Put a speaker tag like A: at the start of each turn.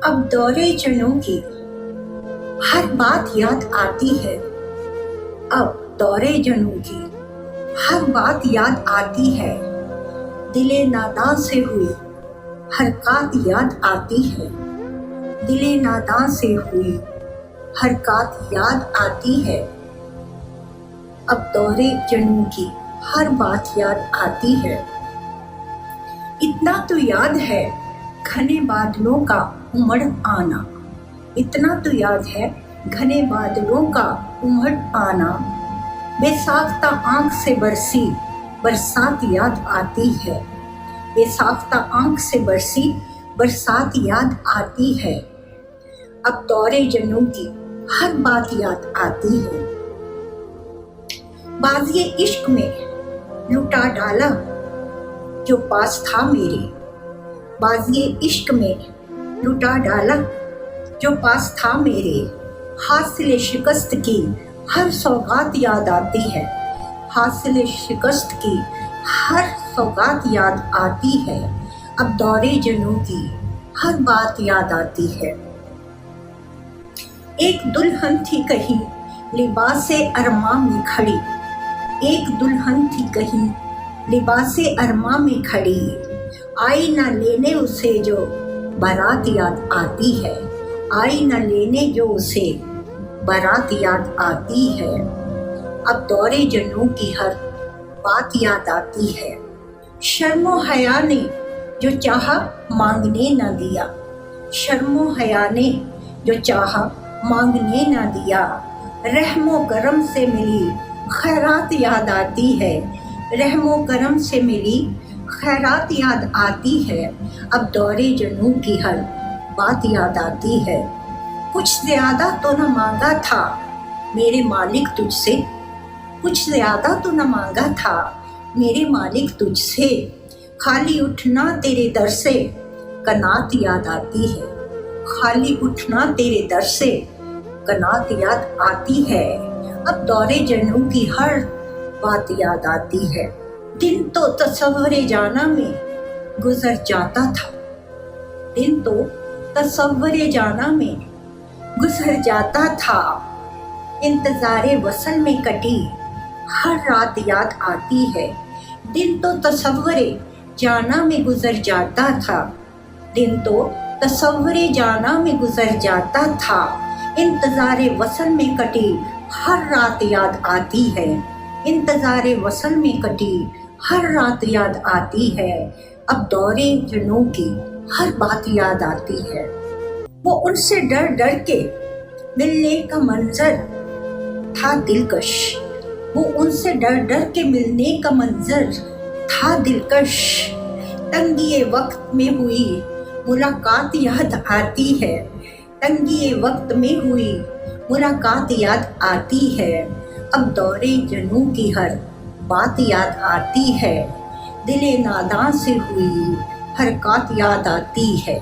A: अब दौरे जनों की हर बात याद आती है। अब दौरे जनों की हर बात याद आती है। दिले नादां से हुई हरकत याद आती है। दिले नादां से हुई हरकत याद आती है। अब दौरे जनों की हर बात याद आती है। इतना तो याद है घने बादलों का उमड़ आना। इतना तो याद है घने बादलों का उमड़ आना। बेसाख्ता आंख से बरसी बरसात याद आती है। बेसाख्ता आंख से बरसी बरसात याद आती है। अब दौरे जनों की हर बात याद आती है। बाज़िए इश्क में लुटा डाला जो पास था मेरे। बाज़िए इश्क में लुटा डाला जो पास था मेरे। हासिले शिकस्त की हर सौगात याद आती है। हासिले शिकस्त की हर सौगात याद आती है। अब दौरे जनों की हर बात याद आती है। एक दुल्हन थी कहीं लिबासे अरमा में खड़ी। एक दुल्हन थी कहीं लिबासे अरमा में खड़ी। आई न लेने उसे जो बारात याद आती है। आई न लेने जो उसे बारात याद आती है। अब दौरे जनों की हर बात याद आती है। शर्मो हया ने जो चाहा मांगने न दिया। शर्मो हया ने जो चाहा मांगने न दिया। रहमो करम से मिली खैरात याद आती है। रहमो करम से मिली खैरात याद आती है। अब दौरे जनों की हर बात याद आती है। कुछ ज़्यादा तो न मांगा था मेरे मालिक तुझसे। कुछ ज़्यादा तो न मांगा था मेरे मालिक तुझसे। खाली उठना तेरे दर से कनात याद आती है। खाली उठना तेरे दर से कनात याद आती है। अब दौरे जनों की हर बात याद आती है। दिन तो तसव्वुरे जाना में गुजर जाता था। दिन तो तसव्वुरे जाना में गुजर जाता था। इंतज़ारे वसल में कटी हर रात याद आती है। दिन तो तसव्वुरे जाना में गुजर जाता था। दिन तो तसव्वुरे जाना में गुजर जाता था। इंतज़ारे वसल में कटी हर रात याद आती है। इंतज़ारे वसल में कटी हर रात याद आती है। अब दौरे जनों की हर बात याद आती है। वो उनसे डर डर के मिलने का मंजर था दिलकश। वो उनसे डर डर के मिलने का मंजर था दिलकश। तंगिए वक्त में हुई मुलाकात याद आती है। तंगिए वक्त में हुई मुलाकात याद आती है। अब दौरे जनों की हर बात याद आती है। दिले नादां से हुई हरकत याद आती है।